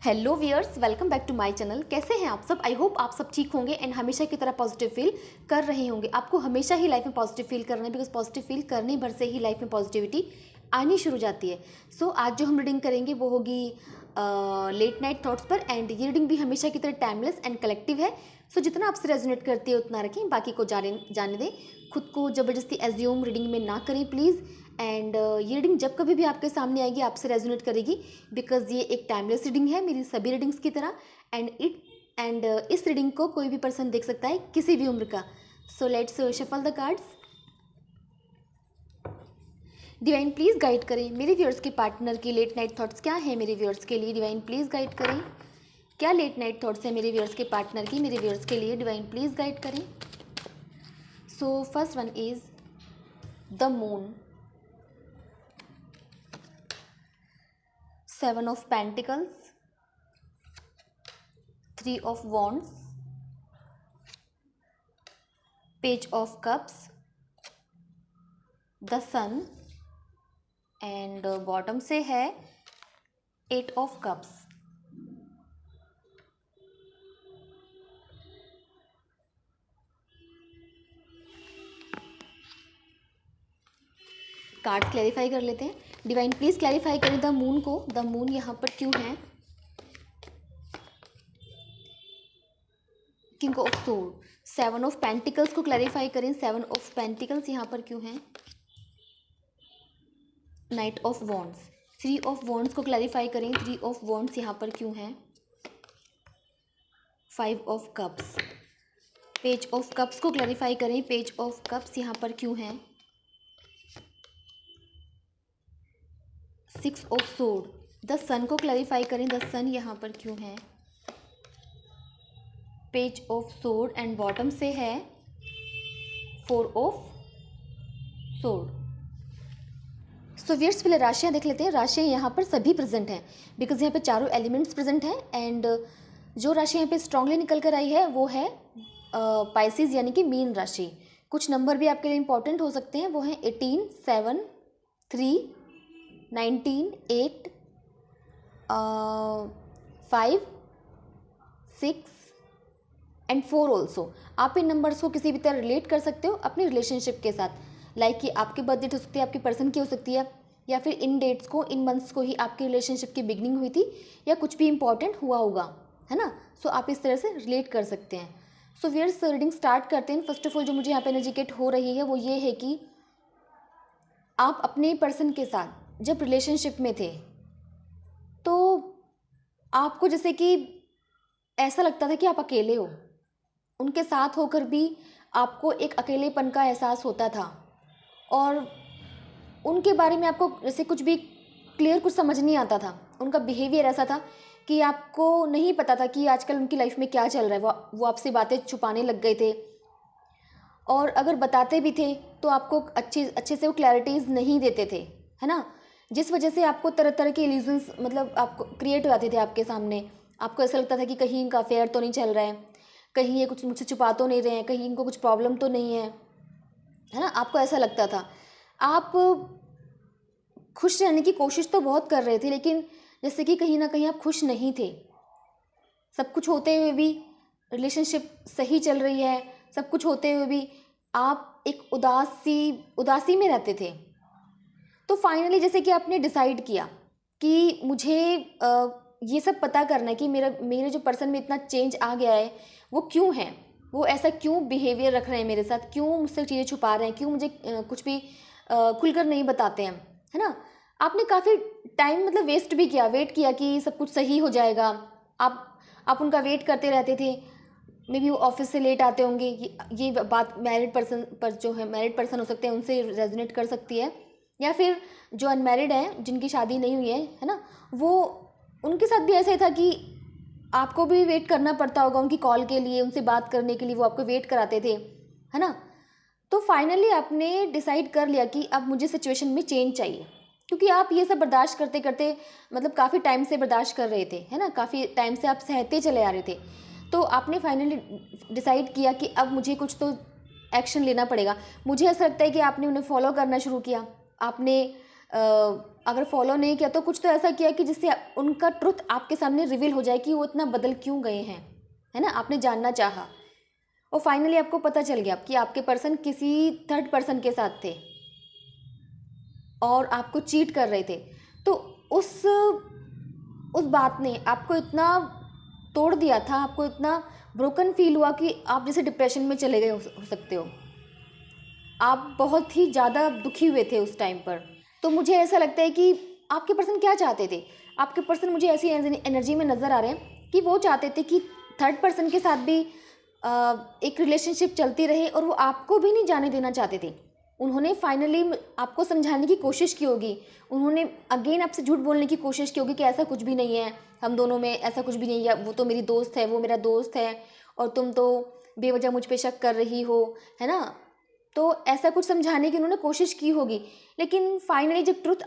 Hello viewers, welcome back to my channel. कैसे हैं आप सब? आई होप आप सब ठीक होंगे एंड हमेशा की तरह पॉजिटिव फील कर रहे होंगे। आपको हमेशा ही लाइफ में पॉजिटिव फील करना है, बिकॉज पॉजिटिव फील करने भर से ही लाइफ में पॉजिटिविटी आनी शुरू हो जाती है। सो आज जो हम रीडिंग करेंगे वो होगी लेट नाइट थॉट्स पर, एंड ये रीडिंग भी हमेशा की तरह टाइमलेस एंड कलेक्टिव है। सो जितना आपसे रेजोनेट करती है उतना रखें, बाकी को जाने दें। खुद को ज़बरदस्ती एज्यूम रीडिंग में ना करें प्लीज़। एंड ये रीडिंग जब कभी भी आपके सामने आएगी आपसे रेजोनेट करेगी, बिकॉज ये एक टाइमलेस रीडिंग है मेरी सभी रीडिंग्स की तरह। एंड इस रीडिंग को कोई भी पर्सन देख सकता है, किसी भी उम्र का। So let's shuffle the cards. Divine please guide करें मेरे व्यूअर्स के पार्टनर की लेट नाइट थॉट्स क्या है मेरे व्यूअर्स के लिए। डिवाइन प्लीज़ गाइड करें, क्या लेट नाइट थॉट्स है मेरे व्यूअर्स के पार्टनर की मेरे व्यूअर्स के लिए। डिवाइन प्लीज़ गाइड करें। So first one is the moon, Seven of Pentacles, Three of Wands, Page of Cups, the Sun, and bottom से है Eight of Cups। Card clarify कर लेते हैं। डिवाइन प्लीज़ क्लैरिफाई करें the moon को। The moon यहाँ पर क्यों है? King of sword. Seven of pentacles को क्लैरिफाई करें। सेवन ऑफ पेंटिकल्स यहाँ पर क्यों है? Night of wands. Three of wands को क्लैरिफाई करें। थ्री ऑफ वॉन्ड्स यहाँ पर क्यों है? Five of cups. Page of cups को क्लैरिफाई करें। पेज ऑफ कप्स यहाँ पर क्यों है? Six of sword. द सन को क्लैरिफाई करें। द सन यहाँ पर क्यों है? Page of sword and bottom से है four of sword. So viewers पहले राशियाँ देख लेते हैं। राशियाँ यहाँ पर सभी प्रेजेंट हैं, बिकॉज यहाँ पे चारों एलिमेंट्स प्रेजेंट हैं। एंड जो राशि यहाँ पे स्ट्रांगली निकल कर आई है वो है पाइसिस यानी कि मीन राशि। कुछ नंबर भी आपके लिए इंपॉर्टेंट हो सकते हैं, वो हैं 18, 7, 3, 19, 8, 5, 6 एंड 4 ऑल्सो। आप इन नंबर्स को किसी भी तरह रिलेट कर सकते हो अपनी रिलेशनशिप के साथ। लाइक कि आपकी बर्थ डेट हो सकती है, आपकी पर्सन की हो सकती है, या फिर इन डेट्स को, इन मंथ्स को ही आपकी रिलेशनशिप की बिगनिंग हुई थी, या कुछ भी इंपॉर्टेंट हुआ होगा, है ना। सो आप इस तरह से रिलेट कर सकते हैं। सो व्यूअर्स रीडिंग स्टार्ट करते हैं। फर्स्ट ऑफ ऑल जो मुझे यहाँ पे एनर्जी गेट हो रही है वो ये है कि आप अपने पर्सन के साथ जब रिलेशनशिप में थे तो आपको जैसे कि ऐसा लगता था कि आप अकेले हो। उनके साथ होकर भी आपको एक अकेलेपन का एहसास होता था, और उनके बारे में आपको जैसे कुछ भी क्लियर कुछ समझ नहीं आता था। उनका बिहेवियर ऐसा था कि आपको नहीं पता था कि आजकल उनकी लाइफ में क्या चल रहा है। वो आपसे बातें छुपाने लग गए थे, और अगर बताते भी थे तो आपको अच्छे से वो क्लैरिटीज़ नहीं देते थे, है ना। जिस वजह से आपको तरह तरह के इल्यूजन्स मतलब आपको क्रिएट हो जाते थे आपके सामने। आपको ऐसा लगता था कि कहीं इनका अफेयर तो नहीं चल रहा है, कहीं ये कुछ मुझसे छुपा तो नहीं रहे हैं, कहीं इनको कुछ प्रॉब्लम तो नहीं है ना। आपको ऐसा लगता था। आप खुश रहने की कोशिश तो बहुत कर रहे थे, लेकिन जैसे कि कहीं ना कहीं आप खुश नहीं थे। सब कुछ होते हुए भी रिलेशनशिप सही चल रही है, सब कुछ होते हुए भी आप एक उदासी में रहते थे। तो फाइनली जैसे कि आपने डिसाइड किया कि मुझे ये सब पता करना है कि मेरे जो पर्सन में इतना चेंज आ गया है वो क्यों है, वो ऐसा क्यों बिहेवियर रख रहे हैं मेरे साथ, क्यों मुझसे चीज़ें छुपा रहे हैं, क्यों मुझे कुछ भी खुलकर नहीं बताते हैं, है ना। आपने काफ़ी टाइम मतलब वेस्ट भी किया, वेट किया कि सब कुछ सही हो जाएगा। आप उनका वेट करते रहते थे। मे बी वो ऑफिस से लेट आते होंगे। ये बात मैरिड पर्सन पर, जो है मैरिड पर्सन हो सकते हैं, उनसे रेजोनेट कर सकती है, या फिर जो अनमैरिड हैं जिनकी शादी नहीं हुई है ना, वो उनके साथ भी ऐसा ही था कि आपको भी वेट करना पड़ता होगा उनकी कॉल के लिए, उनसे बात करने के लिए वो आपको वेट कराते थे, है ना। तो फाइनली आपने डिसाइड कर लिया कि अब मुझे सिचुएशन में चेंज चाहिए, क्योंकि आप ये सब बर्दाश्त करते करते मतलब काफ़ी टाइम से बर्दाश्त कर रहे थे, है ना। काफ़ी टाइम से आप सहते चले आ रहे थे। तो आपने फाइनली डिसाइड किया कि अब मुझे कुछ तो एक्शन लेना पड़ेगा। मुझे ऐसा लगता है कि आपने उन्हें फॉलो करना शुरू किया। आपने अगर फॉलो नहीं किया तो कुछ तो ऐसा किया कि जिससे उनका ट्रुथ आपके सामने रिवील हो जाए कि वो इतना बदल क्यों गए हैं, है ना। आपने जानना चाहा और फाइनली आपको पता चल गया कि आपके पर्सन किसी थर्ड पर्सन के साथ थे और आपको चीट कर रहे थे। तो उस बात ने आपको इतना तोड़ दिया था, आपको इतना ब्रोकन फील हुआ कि आप जैसे डिप्रेशन में चले गए हो सकते हो। आप बहुत ही ज़्यादा दुखी हुए थे उस टाइम पर। तो मुझे ऐसा लगता है कि आपके पर्सन क्या चाहते थे, आपके पर्सन मुझे ऐसी एनर्जी में नज़र आ रहे हैं कि वो चाहते थे कि थर्ड पर्सन के साथ भी एक रिलेशनशिप चलती रहे और वो आपको भी नहीं जाने देना चाहते थे। उन्होंने फाइनली आपको समझाने की कोशिश की होगी, उन्होंने अगेन आपसे झूठ बोलने की कोशिश की होगी कि ऐसा कुछ भी नहीं है, हम दोनों में ऐसा कुछ भी नहीं है, वो तो मेरी दोस्त है, वो मेरा दोस्त है और तुम तो बेवजह मुझ पे शक कर रही हो, है ना। तो ऐसा कुछ समझाने की उन्होंने कोशिश की होगी, लेकिन फाइनली जब ट्रुथ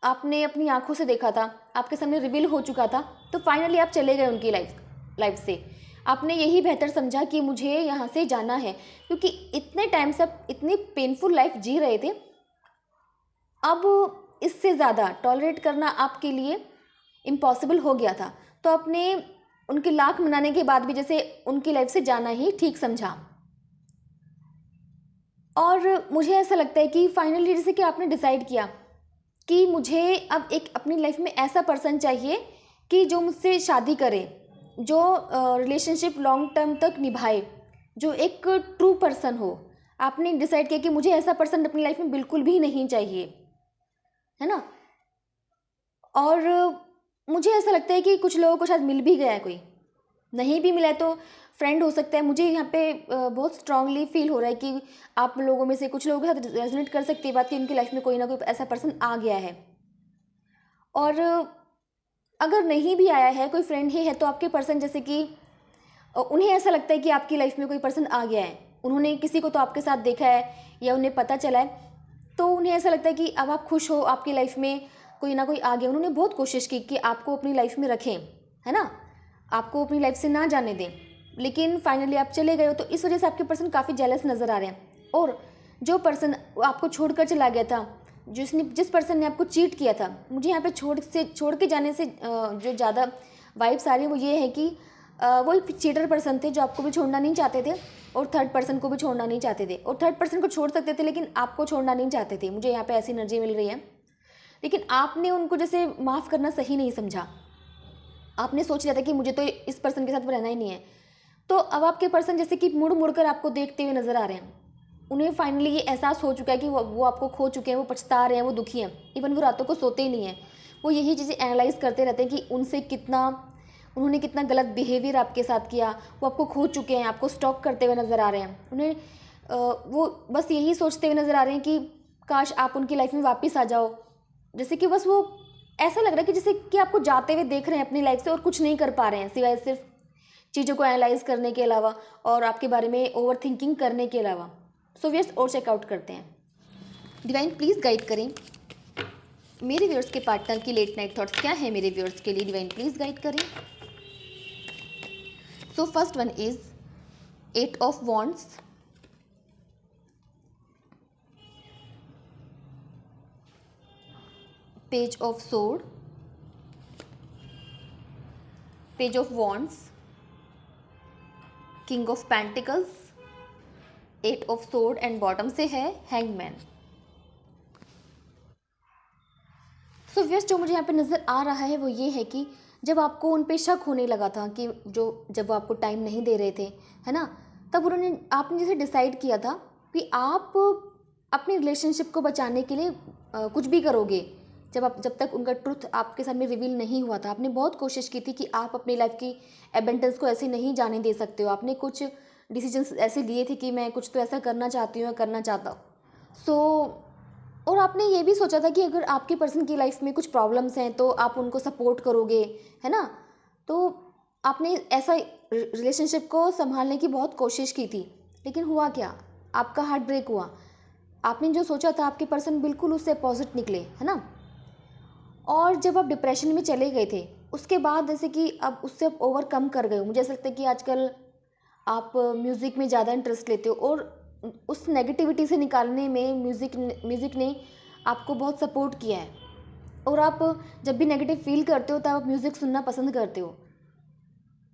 आपने अपनी आंखों से देखा था, आपके सामने रिवील हो चुका था, तो फाइनली आप चले गए उनकी लाइफ से। आपने यही बेहतर समझा कि मुझे यहाँ से जाना है, क्योंकि इतने टाइम से आप इतनी पेनफुल लाइफ जी रहे थे। अब इससे ज़्यादा टॉलरेट करना आपके लिए इम्पॉसिबल हो गया था। तो आपने उनके लाख मनाने के बाद भी जैसे उनकी लाइफ से जाना ही ठीक समझा। और मुझे ऐसा लगता है कि फाइनली जैसे कि आपने डिसाइड किया कि मुझे अब एक अपनी लाइफ में ऐसा पर्सन चाहिए कि जो मुझसे शादी करे, जो रिलेशनशिप लॉन्ग टर्म तक निभाए, जो एक ट्रू पर्सन हो। आपने डिसाइड किया कि मुझे ऐसा पर्सन अपनी लाइफ में बिल्कुल भी नहीं चाहिए, है ना। और मुझे ऐसा लगता है कि कुछ लोगों को शायद मिल भी गया है, कोई नहीं भी मिला है तो फ्रेंड हो सकता है। मुझे यहाँ पे बहुत स्ट्रांगली फील हो रहा है कि आप लोगों में से कुछ लोगों के साथ रेजोनेट कर सकती है बात कि उनकी लाइफ में कोई ना कोई ऐसा पर्सन आ गया है। और अगर नहीं भी आया है, कोई फ्रेंड ही है, तो आपके पर्सन जैसे कि उन्हें ऐसा लगता है कि आपकी लाइफ में कोई पर्सन आ गया है, उन्होंने किसी को तो आपके साथ देखा है या उन्हें पता चला है, तो उन्हें ऐसा लगता है कि अब आप खुश हो, आपकी लाइफ में कोई ना कोई आ गया। उन्होंने बहुत कोशिश की कि आपको अपनी लाइफ में रखें, है ना, आपको अपनी लाइफ से ना जाने दें, लेकिन फाइनली आप चले गए हो। तो इस वजह से आपके पर्सन काफ़ी जेलस नज़र आ रहे हैं। और जो पर्सन आपको छोड़कर चला गया था, जिस पर्सन ने आपको चीट किया था, मुझे यहाँ पे छोड़ के जाने से जो ज़्यादा वाइब्स आ रही है वो ये है कि वो एक चीटर पर्सन थे जो आपको भी छोड़ना नहीं चाहते थे और थर्ड पर्सन को भी छोड़ना नहीं चाहते थे। और थर्ड पर्सन को छोड़ सकते थे लेकिन आपको छोड़ना नहीं चाहते थे। मुझे यहाँ पे ऐसी एनर्जी मिल रही है, लेकिन आपने उनको जैसे माफ़ करना सही नहीं समझा। आपने सोच लिया था कि मुझे तो इस पर्सन के साथ रहना ही नहीं है। तो अब आपके पर्सन जैसे कि मुड़ कर आपको देखते हुए नज़र आ रहे हैं। उन्हें फाइनली ये एहसास हो चुका है कि वो आपको खो चुके हैं, वो पछता रहे हैं, वो दुखी हैं। इवन वो रातों को सोते ही नहीं हैं, वो यही चीज़ें एनालाइज करते रहते हैं कि उन्होंने कितना गलत बिहेवियर आपके साथ किया। वो आपको खो चुके हैं, आपको स्टॉक करते हुए नज़र आ रहे हैं। उन्हें वो बस यही सोचते हुए नज़र आ रहे हैं कि काश आप उनकी लाइफ में वापस आ जाओ। जैसे कि बस वो ऐसा लग रहा है कि जैसे कि आपको जाते हुए देख रहे हैं अपनी लाइफ से और कुछ नहीं कर पा रहे हैं सिवाय सिर्फ चीज़ों को एनालाइज करने के अलावा और आपके बारे में ओवर थिंकिंग करने के अलावा। सो व्यूअर्स और चेकआउट करते हैं। डिवाइन प्लीज़ गाइड करें मेरे व्यूअर्स के पार्टनर की लेट नाइट थॉट्स क्या है मेरे व्यूअर्स के लिए। डिवाइन प्लीज़ गाइड करें। So first one is 8 of wands, page of sword, page of wands, king of pentacles, 8 of sword and bottom से है हैंगमैन। सो व्यूअर्स जो मुझे यहाँ पे नज़र आ रहा है वो ये है कि जब आपको उन पे शक होने लगा था कि जब वो आपको टाइम नहीं दे रहे थे, है ना, तब आपने जैसे डिसाइड किया था कि आप अपनी रिलेशनशिप को बचाने के लिए कुछ भी करोगे। जब तक उनका ट्रुथ आपके सामने रिवील नहीं हुआ था, आपने बहुत कोशिश की थी कि आप अपनी लाइफ की एबेंडेंस को ऐसे नहीं जाने दे सकते हो। आपने कुछ डिसीजंस ऐसे लिए थे कि मैं कुछ तो ऐसा करना चाहती हूँ, करना चाहता हूँ। और आपने ये भी सोचा था कि अगर आपके पर्सन की लाइफ में कुछ प्रॉब्लम्स हैं तो आप उनको सपोर्ट करोगे, है ना। तो आपने ऐसा रिलेशनशिप को संभालने की बहुत कोशिश की थी, लेकिन हुआ क्या, आपका हार्ट ब्रेक हुआ। आपने जो सोचा था आपके पर्सन बिल्कुल उससे अपोजिट निकले, है ना। और जब आप डिप्रेशन में चले गए थे उसके बाद जैसे कि अब उससे आप ओवरकम कर गए हो। मुझे ऐसा लगता है कि आजकल आप म्यूज़िक में ज़्यादा इंटरेस्ट लेते हो और उस नेगेटिविटी से निकालने में म्यूज़िक ने आपको बहुत सपोर्ट किया है। और आप जब भी नेगेटिव फील करते हो तब आप म्यूज़िक सुनना पसंद करते हो।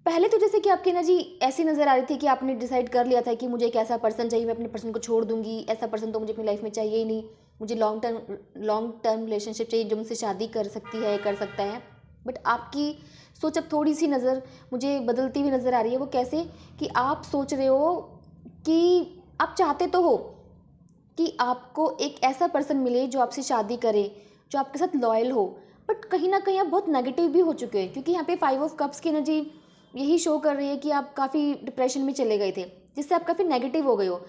पहले तो जैसे कि आपकी एनर्जी ऐसी नज़र आ रही थी कि आपने डिसाइड कर लिया था कि मुझे एक ऐसा पर्सन चाहिए, मैं अपने पर्सन को छोड़ दूंगी, ऐसा पर्सन तो मुझे अपनी लाइफ में चाहिए ही नहीं, मुझे लॉन्ग टर्म रिलेशनशिप चाहिए जो मुझसे शादी कर सकती है, कर सकता है। बट आपकी सोच अब थोड़ी सी नज़र मुझे बदलती हुई नज़र आ रही है। वो कैसे कि आप सोच रहे हो कि आप चाहते तो हो कि आपको एक ऐसा पर्सन मिले जो आपसे शादी करे, जो आपके साथ लॉयल हो, बट कहीं ना कहीं आप बहुत नेगेटिव भी हो चुके हैं, क्योंकि यहाँ पे 5 ऑफ कप्स की एनर्जी यही शो कर रही है कि आप काफ़ी डिप्रेशन में चले गए थे, जिससे आप काफ़ी नेगेटिव हो गए हो।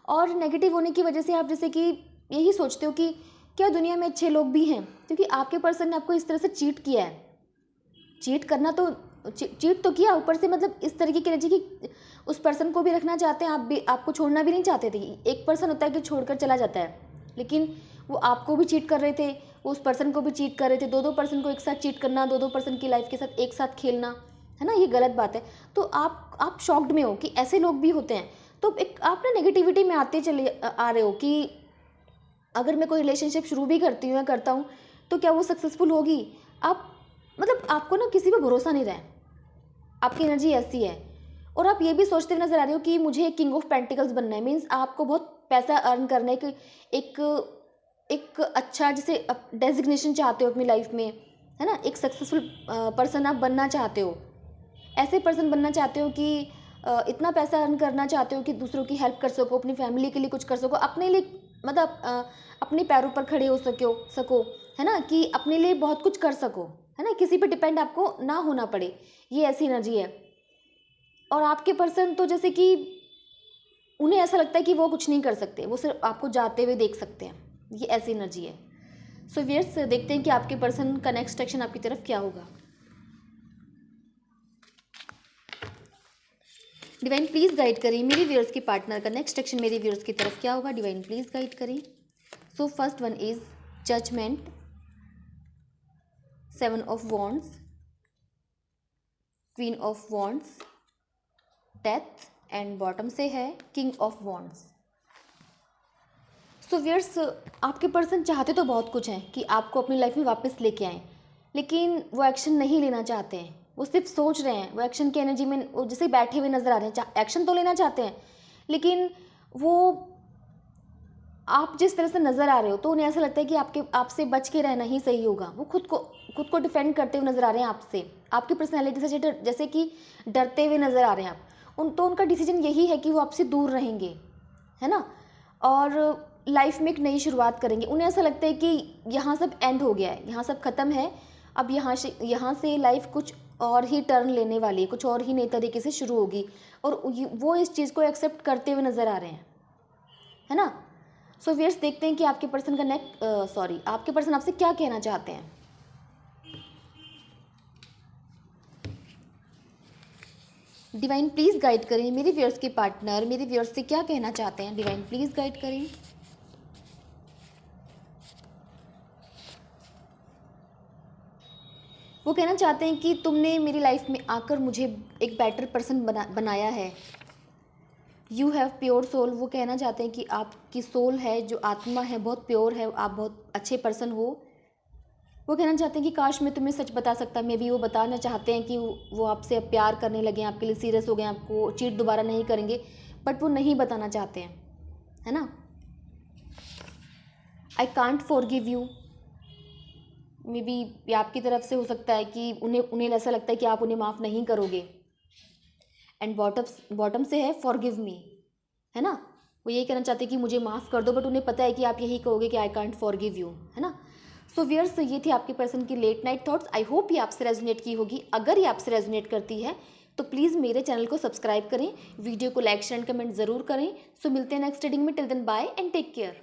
और नेगेटिव होने की वजह से आप जैसे कि यही सोचते हो कि क्या दुनिया में अच्छे लोग भी हैं, क्योंकि आपके पर्सन ने आपको इस तरह से चीट किया है। चीट करना तो चीट तो किया, ऊपर से मतलब इस तरीके की एनर्जी की उस पर्सन को भी रखना चाहते हैं, आप भी, आपको छोड़ना भी नहीं चाहते थे। एक पर्सन होता है कि छोड़कर चला जाता है, लेकिन वो आपको भी चीट कर रहे थे, वो उस पर्सन को भी चीट कर रहे थे। दो पर्सन को एक साथ चीट करना, दो पर्सन की लाइफ के साथ एक साथ खेलना, है ना, ये गलत बात है। तो आप शॉक्ड में हो कि ऐसे लोग भी होते हैं। तो एक आप ना नेगेटिविटी में आते चले आ रहे हो कि अगर मैं कोई रिलेशनशिप शुरू भी करती हूँ या करता हूँ तो क्या वो सक्सेसफुल होगी। आप मतलब आपको ना किसी पे भरोसा नहीं रहा है, आपकी एनर्जी ऐसी है। और आप ये भी सोचते हुए नजर आ रहे हो कि मुझे किंग ऑफ पेंटिकल्स बनना है, मीन्स आपको बहुत पैसा अर्न करने की एक अच्छा जैसे डेजिग्नेशन चाहते हो अपनी लाइफ में, है ना, एक सक्सेसफुल पर्सन आप बनना चाहते हो। ऐसे पर्सन बनना चाहते हो कि इतना पैसा अर्न करना चाहते हो कि दूसरों की हेल्प कर सको, अपनी फैमिली के लिए कुछ कर सको, अपने लिए मतलब अपने पैरों पर खड़े हो सको, है ना, कि अपने लिए बहुत कुछ कर सको, है ना, किसी पे डिपेंड आपको ना होना पड़े। ये ऐसी एनर्जी है। और आपके पर्सन तो जैसे कि उन्हें ऐसा लगता है कि वो कुछ नहीं कर सकते, वो सिर्फ आपको जाते हुए देख सकते हैं। ये ऐसी एनर्जी है। सो व्यूअर्स, देखते हैं कि आपके पर्सन का नेक्स्ट एक्शन आपकी तरफ क्या होगा। डिवाइन प्लीज़ गाइड करें मेरे व्यूअर्स के पार्टनर का नेक्स्ट एक्शन मेरे व्यूअर्स की तरफ क्या होगा। डिवाइन प्लीज़ गाइड करें। So first one is judgment, 7 of wands, queen of wands, death, and bottom से है king of wands. So viewers, आपके पर्सन चाहते तो बहुत कुछ हैं कि आपको अपनी लाइफ में वापस लेके आएँ, लेकिन वो एक्शन नहीं लेना चाहते हैं। वो सिर्फ सोच रहे हैं, वो एक्शन की एनर्जी में वो जैसे बैठे हुए नजर आ रहे हैं। एक्शन तो लेना चाहते हैं, लेकिन वो आप जिस तरह से नज़र आ रहे हो तो उन्हें ऐसा लगता है कि आपसे बच के रहना ही सही होगा। वो खुद को डिफेंड करते हुए नजर आ रहे हैं आपसे, आपकी पर्सनैलिटी से जैसे कि डरते हुए नजर आ रहे हैं आप। तो उनका डिसीजन यही है कि वो आपसे दूर रहेंगे, है ना, और लाइफ में एक नई शुरुआत करेंगे। उन्हें ऐसा लगता है कि यहाँ सब एंड हो गया है, यहाँ सब ख़त्म है, अब यहाँ से लाइफ कुछ और ही टर्न लेने वाली है, कुछ और ही नई तरीके से शुरू होगी। और वो इस चीज़ को एक्सेप्ट करते हुए नज़र आ रहे हैं, है ना। सो व्यूअर्स, देखते हैं कि आपके पर्सन का आपके पर्सन आपसे क्या कहना चाहते हैं। डिवाइन प्लीज़ गाइड करें मेरे व्यूअर्स के पार्टनर मेरे व्यूअर्स से क्या कहना चाहते हैं। डिवाइन प्लीज़ गाइड करें। वो कहना चाहते हैं कि तुमने मेरी लाइफ में आकर मुझे एक बेटर पर्सन बनाया है। You have pure soul. वो कहना चाहते हैं कि आपकी सोल है, जो आत्मा है, बहुत प्योर है, आप बहुत अच्छे पर्सन हो। वो कहना चाहते हैं कि काश मैं तुम्हें सच बता सकता। मे भी वो बताना चाहते हैं कि वो आपसे अब प्यार करने लगे, आपके लिए सीरियस हो गए, आपको चीट दोबारा नहीं करेंगे, बट वो नहीं बताना चाहते हैं, है ना। I can't forgive you. May be आपकी तरफ से हो सकता है कि उन्हें ऐसा लगता है कि आप उन्हें माफ़ नहीं करोगे। एंड बॉटम से है फॉरगिव मी, है ना। वो यही कहना चाहते हैं कि मुझे माफ़ कर दो, बट उन्हें पता है कि आप यही कहोगे कि आई कांट फॉरगिव यू, है ना। सो व्यूअर्स, ये थी आपके पर्सन की late night thoughts. I hope ये आपसे रेजोनेट की होगी। अगर ये आपसे रेजोनेट करती है तो प्लीज़ मेरे चैनल को सब्सक्राइब करें, वीडियो को लाइक शेयर एंड कमेंट ज़रूर करें। सो मिलते हैं नेक्स्ट रीडिंग में। Till then bye and take care.